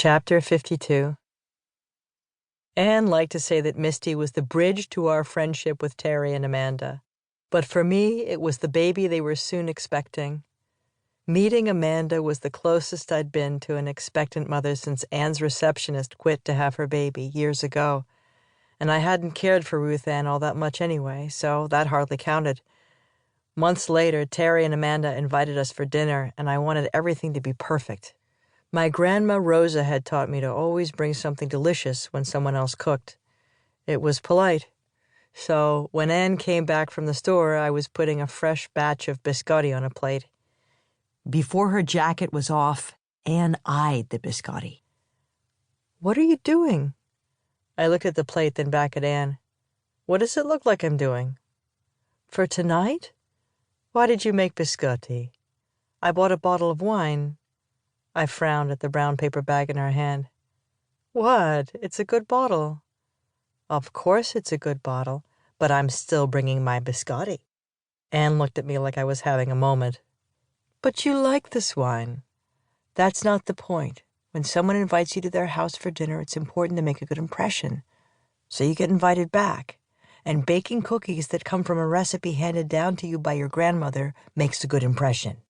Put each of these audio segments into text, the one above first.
Chapter 52. Anne liked to say that Misty was the bridge to our friendship with Terry and Amanda, but for me it was the baby they were soon expecting. Meeting Amanda was the closest I'd been to an expectant mother since Anne's receptionist quit to have her baby years ago, and I hadn't cared for Ruth Ann all that much anyway, so that hardly counted. Months later, Terry and Amanda invited us for dinner, and I wanted everything to be perfect. My grandma Rosa had taught me to always bring something delicious when someone else cooked. It was polite. So when Anne came back from the store, I was putting a fresh batch of biscotti on a plate. Before her jacket was off, Anne eyed the biscotti. "What are you doing?" I looked at the plate, then back at Anne. "What does it look like I'm doing?" "For tonight? Why did you make biscotti?" "I bought a bottle of wine." I frowned at the brown paper bag in her hand. "What? It's a good bottle." "Of course it's a good bottle, but I'm still bringing my biscotti." Anne looked at me like I was having a moment. "But you like this wine." "That's not the point. When someone invites you to their house for dinner, it's important to make a good impression. So you get invited back. And baking cookies that come from a recipe handed down to you by your grandmother makes a good impression."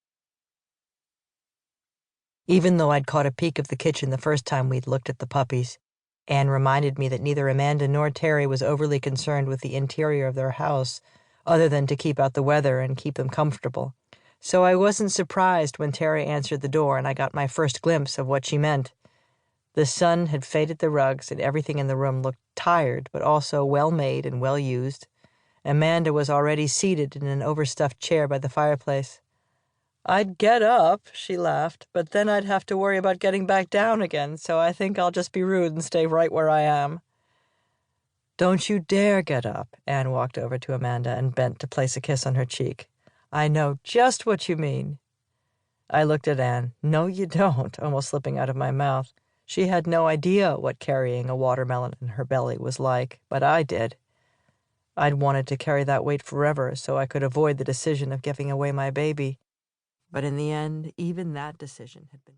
Even though I'd caught a peek of the kitchen the first time we'd looked at the puppies, Anne reminded me that neither Amanda nor Terry was overly concerned with the interior of their house, other than to keep out the weather and keep them comfortable. So I wasn't surprised when Terry answered the door and I got my first glimpse of what she meant. The sun had faded the rugs and everything in the room looked tired, but also well-made and well-used. Amanda was already seated in an overstuffed chair by the fireplace. "I'd get up," she laughed, "but then I'd have to worry about getting back down again, so I think I'll just be rude and stay right where I am." "Don't you dare get up." Anne walked over to Amanda and bent to place a kiss on her cheek. "I know just what you mean." I looked at Anne. "No, you don't," almost slipping out of my mouth. She had no idea what carrying a watermelon in her belly was like, but I did. I'd wanted to carry that weight forever so I could avoid the decision of giving away my baby. But in the end, even that decision had been